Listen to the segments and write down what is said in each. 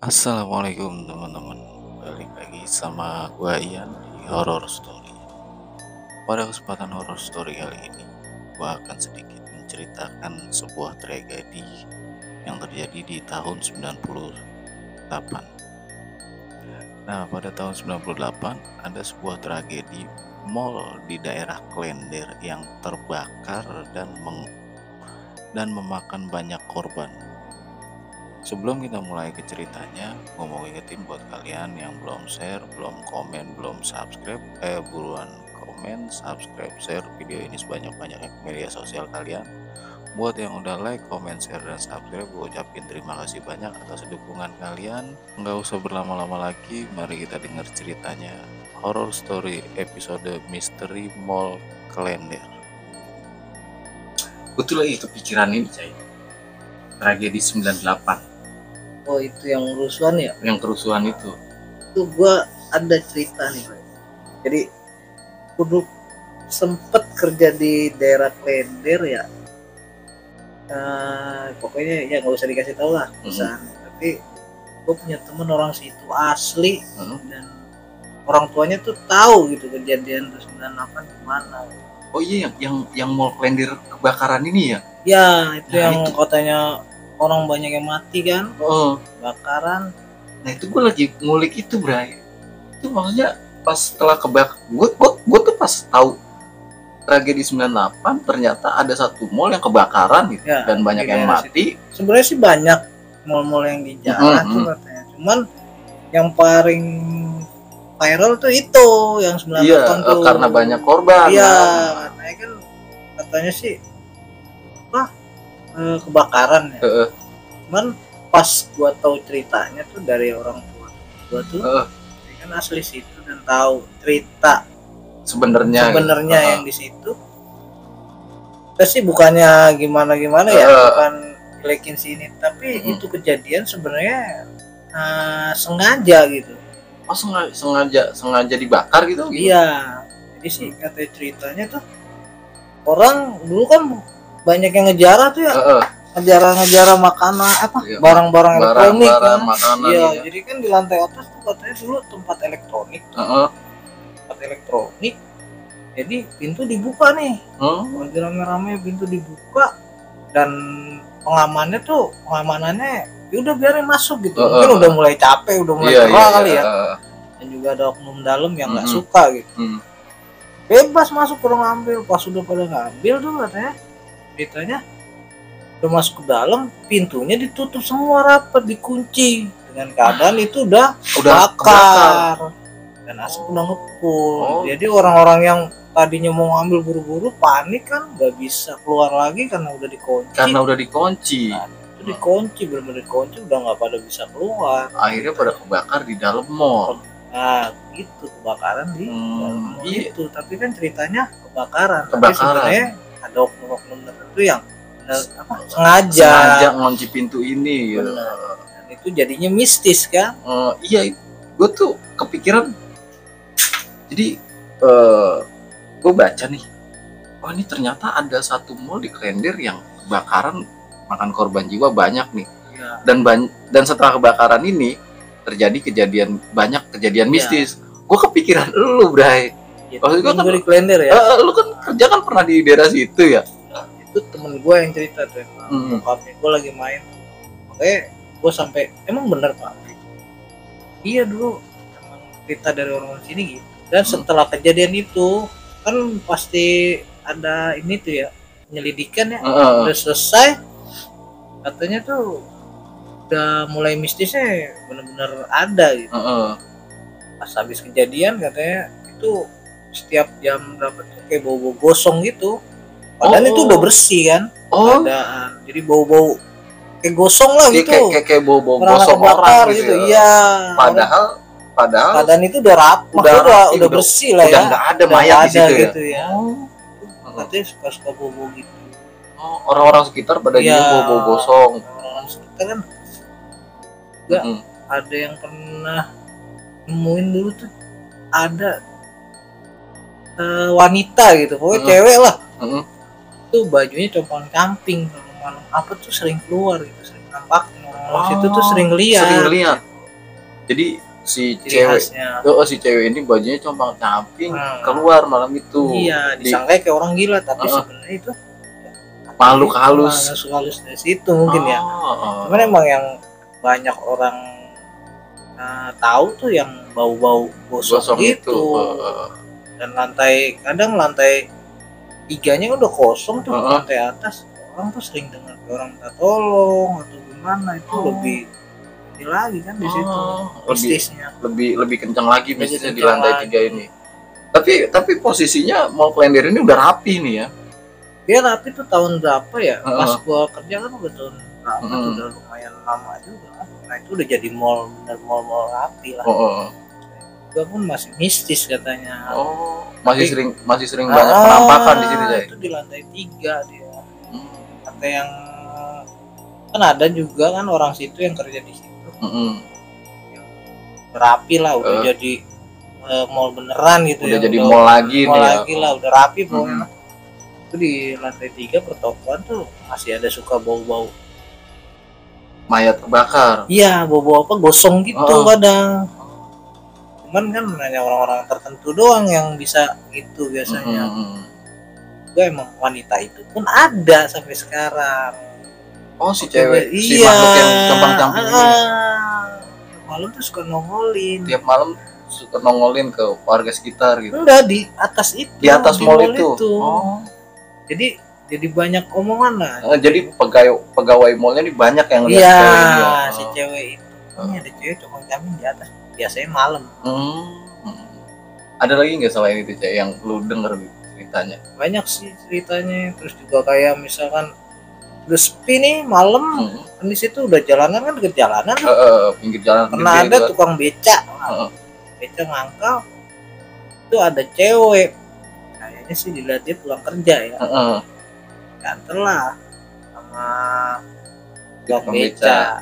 Assalamualaikum teman-teman, balik lagi sama gua Ian di Horror Story. Pada kesempatan Horror Story kali ini, gua akan sedikit menceritakan sebuah tragedi yang terjadi di tahun 98. Nah, pada tahun 98 ada sebuah tragedi mall di daerah Klender yang terbakar dan memakan banyak korban. Sebelum kita mulai ke ceritanya, gue mau ingetin buat kalian yang belum share, belum komen, belum subscribe, buruan komen, subscribe, share video ini sebanyak-banyaknya ke media sosial kalian. Buat yang udah like, komen, share, dan subscribe, gue ucapin terima kasih banyak atas dukungan kalian. Nggak usah berlama-lama lagi, mari kita dengar ceritanya. Horror Story episode Misteri Mall Klender. Gue tuh lagi kepikiran ini, Cai. Tragedi 98. Oh, itu yang kerusuhan ya? Yang kerusuhan itu. Itu gua ada cerita nih, Pak. Jadi kudu sempet kerja di daerah Klender ya. Pokoknya ya nggak usah dikasih tahu lah pesan. Tapi gue punya temen orang situ asli dan orang tuanya tuh tahu gitu kejadian 98 gimana. Oh iya, yang mall Klender kebakaran ini ya? Ya, itu Nah, yang itu. katanya orang banyak yang mati kan, kebakaran. Nah itu gue lagi ngulik itu, Bray. Itu maksudnya pas setelah gue tuh pas tahu tragedi 98 ternyata ada satu mall yang kebakaran gitu Ya, dan banyak yang mati. Sebenarnya sih banyak mall-mall yang di jalan tuh katanya. Cuman yang paling viral tuh itu yang 98 tuh. Karena banyak korban. Iya, katanya sih kebakaran ya. Cuman pas gua tahu ceritanya tuh dari orang tua gua tuh, dia kan asli situ dan tahu cerita sebenarnya yang di situ. Kita sih bukannya gimana ya, bukan jelekin sini, tapi itu kejadian sebenarnya sengaja gitu. Oh, sengaja dibakar gitu? Iya. Jadi sih katanya ceritanya tuh orang dulu kan banyak yang ngejarah tuh ya. Ngejarah makanan barang-barang elektronik kan. Iya, jadi kan di lantai atas tuh katanya dulu tempat elektronik. Tempat elektronik. Jadi pintu dibuka nih. Lagi rame-rame pintu dibuka dan pengamanannya ya udah biarin masuk gitu. Mungkin udah mulai capek, udah mulai gerah kali ya. Dan juga ada oknum dalam yang nggak suka gitu. Bebas masuk kurang ngambil. Pas udah pada ngambil tuh katanya ceritanya udah masuk ke dalam, pintunya ditutup semua rapat, dikunci dengan keadaan itu udah bakar dan asap udah ngepul. Jadi orang-orang yang tadinya mau ngambil buru-buru panik kan, nggak bisa keluar lagi karena udah dikunci. Itu dikunci, benar-benar dikunci, udah nggak pada bisa keluar. Akhirnya pada kebakar di dalam mall. Nah, itu kebakaran di dalam mall itu. Tapi kan ceritanya kebakaran. Tapi sebenarnya ada oknum-oknum tertentu yang sengaja ngunci pintu ini. Dan itu jadinya mistis kan? Iya, gue tuh kepikiran. Jadi gue baca nih, oh ini ternyata ada satu mall di Klender yang kebakaran, makan korban jiwa banyak nih. Ya. Dan setelah kebakaran ini terjadi banyak kejadian mistis. Gue kepikiran lu, Bray. Maksud gue kan di Klender ya. Lu kan kerja kan pernah di daerah situ ya. Itu temen gue yang cerita tuh, bokapnya gue lagi main, makanya gue sampai emang bener Pak. Iya dulu emang cerita dari orang sini gitu. Dan setelah kejadian itu kan pasti ada ini tuh ya, penyelidikan ya, udah selesai, katanya tuh udah mulai mistisnya bener-bener ada gitu. Pas habis kejadian katanya itu setiap jam berapa tuh kayak bau-bau gosong gitu. Padahal itu udah bersih kan, keadaan. Jadi bau-bau kayak gosong lah gitu. Kayak bau-bau gosong orang gitu. Iya. Padahal keadaan itu udah rapuh, udah bersih lah ya. Udah nggak ada mayat di situ gitu ya. Katanya suka bau-bau gitu. Orang-orang sekitar pada nyium bau-bau gosong. Orang sekitar kan juga ada yang pernah nemuin dulu tuh ada wanita gitu, pokoknya cewek lah. Itu bajunya compang camping, malam apa tuh sering keluar gitu, sering nampak orang situ tuh sering lihat. Jadi si ciri cewek, khasnya. si cewek ini bajunya compang-camping keluar malam itu. Iya, disangka kayak orang gila tapi Heeh. sebenarnya itu Makhluk halus. halus dari situ mungkin ya. Cuman emang yang banyak orang tahu tuh yang bau-bau gosong itu. gitu. Dan kadang lantai 3-nya udah kosong tuh, lantai atas orang tuh sering dengar orang minta tolong atau gimana, itu lebih ini lagi kan di situ mistisnya. Lebih kencang lagi mistisnya di lantai 3 ini. Tapi posisinya Mall Klender ini udah rapi nih ya. Dia rapi tuh tahun berapa ya? Pas gua kerja kan udah tahun berapa tuh, udah lumayan lama juga kan. Nah itu udah jadi mall, bener mall rapi lah. Gua pun masih mistis katanya. Masih sering banyak penampakan di sini, Jay. Itu di lantai 3 dia. Kata yang kan ada juga kan orang situ yang kerja di situ. Yang rapi lah, udah jadi mall beneran gitu. Udah jadi mall lagi nih. Mall lagi lah, udah rapi pokoknya. Itu di lantai 3 pertokoan tuh masih ada suka bau-bau mayat terbakar. Iya, bau-bau apa gosong gitu kadang. Cuman kan hanya orang-orang tertentu doang yang bisa gitu biasanya. Gue emang wanita itu pun ada sampai sekarang. Si cewek, si makhluk yang compang-camping ini. Malam tuh suka nongolin. Tiap malam suka nongolin ke warga sekitar gitu. Enggak, di atas itu. Di atas mall itu. Jadi banyak omongan lah. Jadi pegawai mallnya nih banyak yang lihat cewek ini. Si cewek itu. Ini ada cewek compang-camping di atas. Biasanya malam. Ada lagi nggak selain itu, Cek, yang lu denger ceritanya? Banyak sih ceritanya. Terus juga kayak misalkan udah sepi nih malam, kan di situ udah jalanan kan, deket jalanan. Pinggir jalan. Pernah ada tukang beca, beca ngangkal. Itu ada cewek. Kayaknya sih dilihat dia pulang kerja ya. Gantel lah sama tukang beca.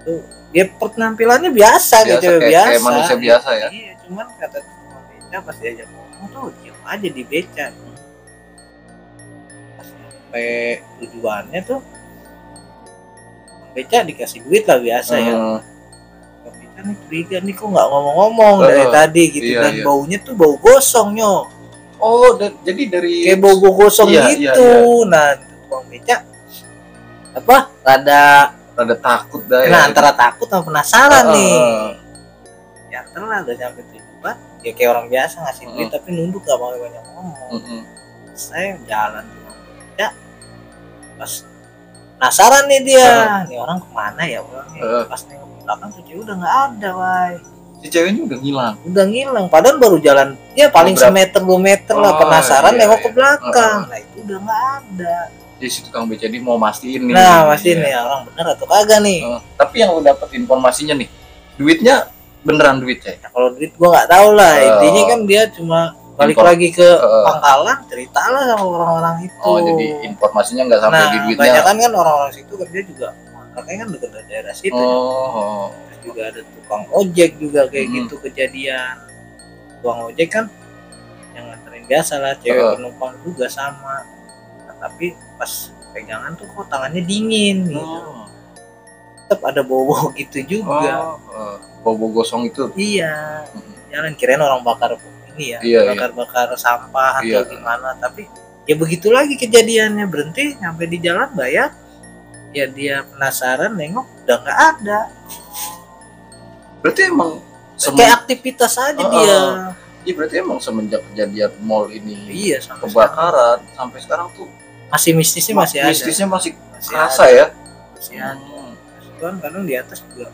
Tuh dia penampilannya biasa gitu, biasa kayak manusia biasa ya. Iya, cuman kata tukang beca pas diajak ngomong tuh diam aja di beca. Pas sampai tujuannya tuh tukang beca dikasih duit lah biasa ya. Tukang beca nih curiga nih kok nggak ngomong-ngomong dari tadi gitu. Dan baunya tuh bau gosong nyok. Jadi dari kayak bau gosong gitu. Nah tukang beca apa rada takut dah. Nah, antara takut sama penasaran nih. Ya terlah udah sampai tujuan, ya kayak orang biasa ngasih duit tapi nunduk gak mau banyak ngomong. Saya jalan ya, pas penasaran nih dia, nih orang kemana ya orangnya. Pas nengok ke belakang tuh cewek udah nggak ada, wai. Si ceweknya udah ngilang. Padahal baru jalan, ya paling semeter 2 meter lah. Penasaran nengok ke belakang, nah itu udah nggak ada. Jadi si tukang beca ini mau mastiin nih. Nah, mastiin nih orang bener atau kagak nih. Tapi yang lu dapet informasinya nih, duitnya beneran duit, Cek? Nah, kalau duit gua nggak tahu lah. Intinya kan dia cuma balik lagi ke pangkalan, ceritalah sama orang-orang itu. Jadi informasinya nggak sampai di duitnya. Banyak kan orang-orang situ kerja juga, makanya kan dekat dari daerah situ. Terus juga ada tukang ojek juga kayak gitu kejadian. Tukang ojek kan yang nganterin biasa lah, cewek penumpang juga sama. Tapi pas pegangan tuh kok tangannya dingin gitu. Tetap ada bau-bau gitu juga. Bau-bau gosong itu. Iya. Jangan kirain orang bakar ini ya, bakar sampah atau gimana. Tapi ya begitu lagi kejadiannya, berhenti sampai di jalan bayar. Ya dia penasaran nengok udah nggak ada. Berarti emang kayak aktivitas aja dia. Iya, berarti emang semenjak kejadian mall ini kebakaran sampai sekarang tuh masih mistisnya masih ada. Mistisnya masih kerasa ya. Masih ada. Kan kadang di atas juga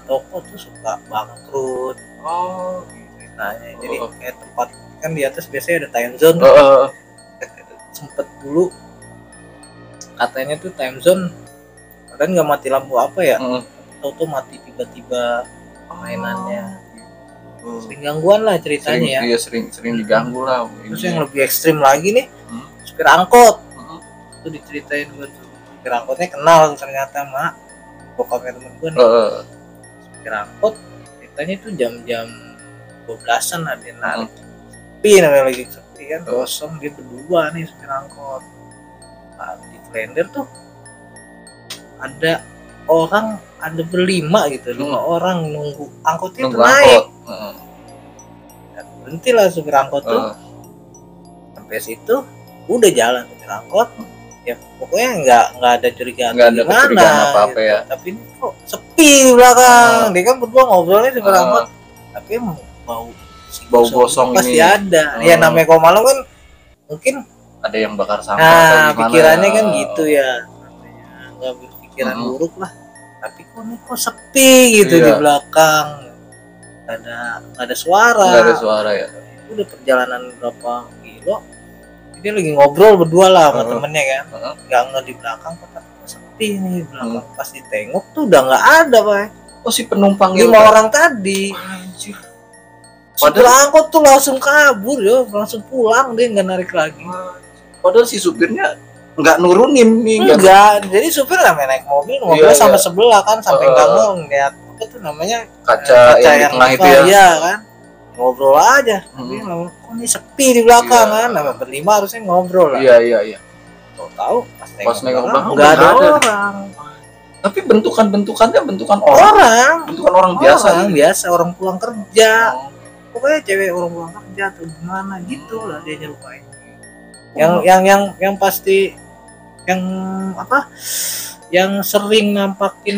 toko tuh suka bangkrut. Ceritanya. Jadi kayak tempat kan di atas biasanya ada time zone. Sempet dulu katanya tuh time zone kadang nggak mati lampu apa ya. Tahu mati tiba-tiba mainannya. Sering gangguan lah ceritanya. Iya, sering diganggu lah. Terus yang lebih ekstrim lagi nih, supir angkot. Itu diceritain gue tuh, supir angkotnya kenal ternyata sama bokapnya temen gue nih. Supir angkot ceritanya tuh jam-jam 12-an lah dia narik. Sepi namanya lagi sepi kan, kosong, dia berdua nih supir angkot. Nah, di Klender tuh ada orang ada berlima gitu, 5 orang nunggu angkot itu Nunggu naik. angkot. Berhenti lah supir angkot tuh. Sampai situ udah jalan supir angkot. Ya pokoknya nggak ada curigaan Nggak ada gimana kecurigaan apa-apa gitu. ya. Tapi ini kok sepi di belakang. Dia kan berdua ngobrolnya supir angkot. Tapi emang bau gosong pasti ini. ada. Ya namanya kalau malam kan mungkin Ada yang bakar sampah atau gimana. pikirannya kan gitu ya. Namanya nggak berpikiran buruk lah. Tapi kok sepi gitu Iya. di belakang. Nggak ada suara. Nggak ada suara ya. Udah perjalanan berapa kilo, dia lagi ngobrol berdua lah sama temennya kan. Nggak di belakang kok sepi nih di belakang. Pas ditengok tuh udah nggak ada Pak. Oh si penumpang 5 orang tadi. Anjir. Supir angkot tuh langsung kabur yo, langsung pulang, dia nggak narik lagi. Padahal si supirnya nggak nurunin nih. Enggak, jadi supir naik mobil Iya, sama iya. sebelah kan sampai nggak ngeliat apa tuh namanya Kaca yang di tengah itu ya. Iya kan, ngobrol aja. Tapi kok ini sepi di belakang kan, nama berlima harusnya ngobrol lah. Iya. Tahu pas nengok belakang nggak ada nggak ada. orang. Tapi bentukannya bentukan orang. Bentukan orang biasa. Orang biasa, orang pulang kerja. Pokoknya cewek orang pulang kerja atau gimana gitu lah dia nyerupain. Yang pasti yang apa? Yang sering nampakin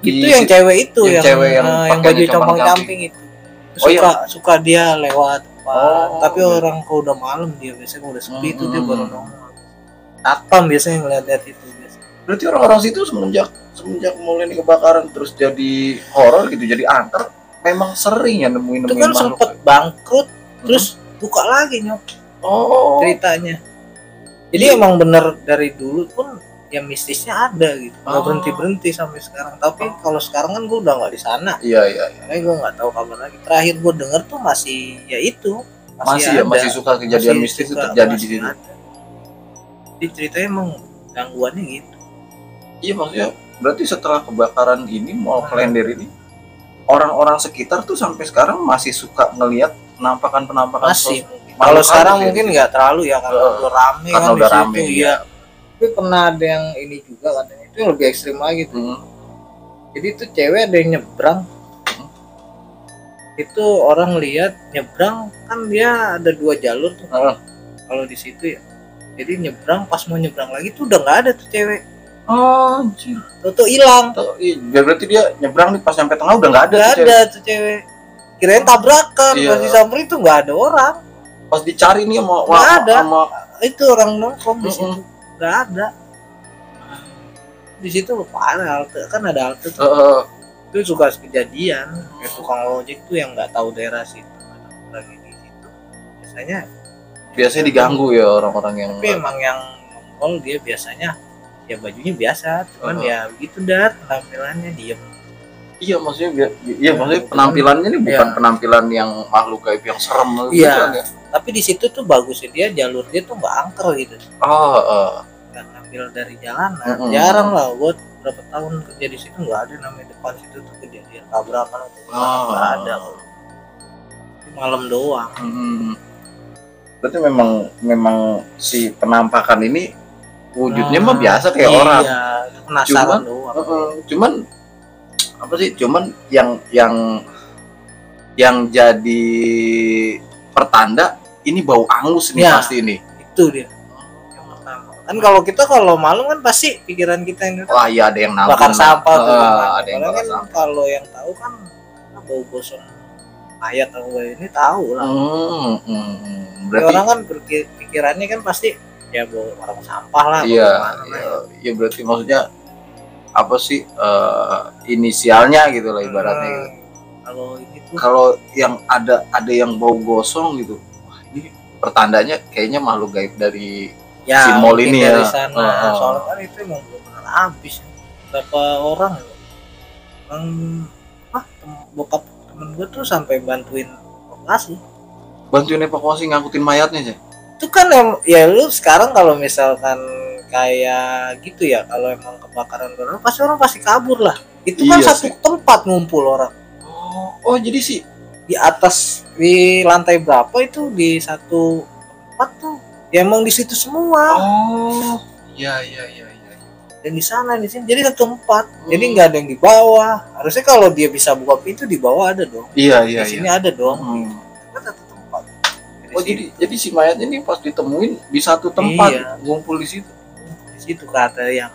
itu yang cewek itu yang baju compang-camping itu. Suka dia lewat tapi orang kalau udah malam dia biasanya kalau udah sepi itu dia baru nongol. Atam biasanya ngeliat itu biasanya. Berarti orang-orang situ semenjak mulai ini kebakaran terus jadi horor gitu, jadi angker, memang sering ya nemuin itu kan sempet bangkrut terus buka lagi nyok ceritanya. Jadi emang bener dari dulu pun ya mistisnya ada gitu, nggak berhenti sampai sekarang. Tapi kalau sekarang kan gue udah nggak di sana. Iya. Makanya gue nggak tahu kabar lagi. Terakhir gue denger tuh masih ya itu masih suka kejadian mistis itu terjadi di situ. Jadi ceritanya emang gangguannya gitu. Iya maksudnya berarti setelah kebakaran ini Mall Klender ini orang-orang sekitar tuh sampai sekarang masih suka ngelihat penampakan masih. Kalau sekarang mungkin nggak terlalu ya karena udah rame karena kan udah di rame situ ya. Tapi pernah ada yang ini juga katanya itu yang lebih ekstrim lagi tuh. Jadi itu cewek ada yang nyebrang. Itu orang lihat nyebrang kan dia ada 2 jalur tuh. Kalau di situ ya. Jadi nyebrang pas mau nyebrang lagi tuh udah nggak ada tuh cewek. Anjir. Tuh hilang. Berarti dia nyebrang nih pas sampai tengah udah nggak ada. Nggak ada tuh cewek. Kirain tabrakan, pas disamperin tuh nggak ada orang. Pas dicari nih sama itu orang nongkrong di situ nggak ada. Di situ parah halte kan ada halte tuh. Itu suka kejadian kayak tukang ojek tuh yang nggak tahu daerah situ lagi di situ biasanya diganggu ya orang-orang yang. Tapi emang yang nongol dia biasanya ya bajunya biasa cuman ya begitu penampilannya diem. Iya maksudnya penampilannya ini bukan penampilan yang makhluk gaib yang serem gitu kan ya. Tapi di situ tuh bagusnya dia jalur dia tuh nggak angker gitu. Nggak ngambil dari jalanan. Jarang lah buat berapa tahun kerja di situ nggak ada namanya depan situ tuh kejadian tabrakan nggak ada. Malam doang. Berarti memang si penampakan ini wujudnya mah biasa kayak orang. Iya, penasaran doang. Cuman apa sih? Cuman yang jadi pertanda ini bau angus nih pasti ini. Itu dia. Yang pertama. Kan kalau malam kan pasti pikiran kita ini. Wah, iya ada yang nabung. Bakar sampah tuh. Ada yang bakar sampah. Kalau yang tahu kan bau gosong mayat atau ini tahu lah. Berarti orang kan pikirannya kan pasti ya bau orang sampah lah. Iya berarti maksudnya apa sih inisialnya gitu lah ibaratnya. Kalau yang ada yang bau gosong gitu, wah ini pertandanya kayaknya makhluk gaib dari si mall ini ya. Sana. Soalnya kan itu emang benar habis. Berapa orang bokap temen gue tuh sampai bantuin evakuasi ngangkutin mayatnya sih. Itu kan ya lu sekarang kalau misalkan kayak gitu ya, kalau emang kebakaran beneran pasti orang pasti kabur lah. Itu kan satu tempat ngumpul orang. Oh jadi sih di atas di lantai berapa itu di satu tempat tuh ya emang di situ semua. Iya. dan di sana di sini, jadi satu tempat. Jadi nggak ada yang di bawah. Harusnya kalau dia bisa buka pintu di bawah ada dong, Iya di iya sini iya. ada dong. Hmm. Kan satu tempat. Oh jadi si mayat ini pas ditemuin di satu tempat, Iya. ngumpul di situ. Di situ kata yang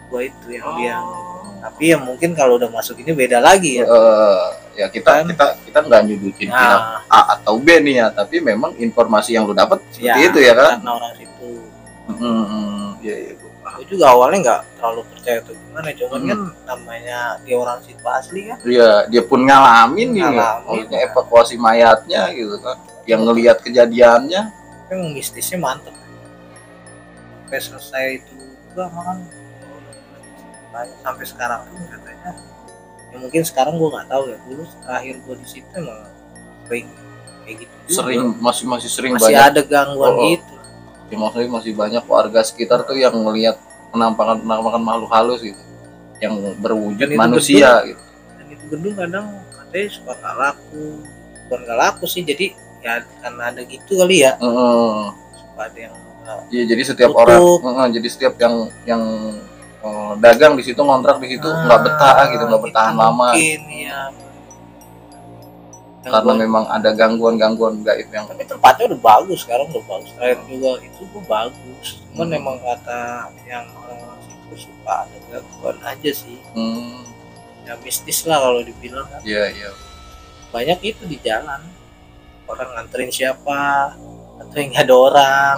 gua itu yang dia. Tapi ya mungkin kalau udah masuk ini beda lagi ya. Ya kita Kan? kita nggak nyudutin pihak Nah, A atau B nih ya, tapi memang informasi yang lu dapat seperti itu ya kan. Karena orang situ. Iya iya. Gue juga awalnya nggak terlalu percaya tuh gimana, cuman Hmm. kan namanya dia orang situ asli kan. Iya, dia pun ngalamin nih, Ngalamin. maksudnya evakuasi mayatnya gitu kan, yang ngelihat kejadiannya. Tapi mistisnya mantep. Sampai selesai itu juga makan sampai sekarang pun katanya. Ya mungkin sekarang gue nggak tahu ya, dulu terakhir gue di situ emang sering kayak gitu juga. Sering masih sering masih banyak, ada gangguan Oh. gitu. ya maksudnya masih banyak warga sekitar tuh yang ngelihat penampakan makhluk halus gitu, yang berwujud Dan itu manusia gitu. Dan itu gedung kadang katanya suka nggak laku, bukan nggak laku sih, jadi ya karena ada gitu kali ya, suka ada yang Iya, jadi setiap tutup. orang, jadi setiap yang dagang di situ, ngontrak di situ nggak betah gitu, nggak bertahan lama. Mungkin ya. Karena memang ada gangguan gaib yang Tapi tempatnya udah bagus sekarang, udah bagus. Terakhir juga itu tuh bagus. Cuman emang kata yang orang situ suka ada gangguan aja sih. Ya mistis lah kalau dibilang kan. iya. Banyak itu di jalan. Orang nganterin siapa, atau yang nggak ada orang.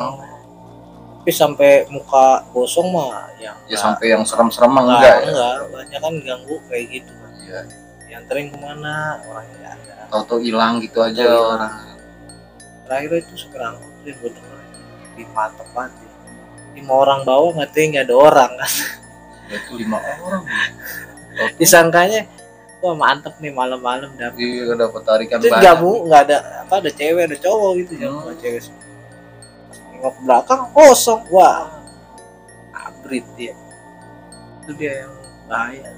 Tapi sampai muka gosong mah yang Ya sampai yang serem-serem mah enggak ya. enggak. Banyak kan ganggu kayak gitu. Iya. Dianterin kemana orangnya nggak ada. Tahu-tahu hilang gitu aja Tahu-tahu orang. Terakhir itu sekarang tuh gue denger di mantep banget. 5 orang bawa nggak ada orang kan. Itu 5 orang. Disangkanya wah mantep nih malam-malam dapet. Iya, dapat tarikan Itu banyak. nggak ada apa, ada cewek ada cowok gitu ya, cewek semua. Pas nengok ke belakang kosong, wah abrit dia. Itu dia yang bahaya.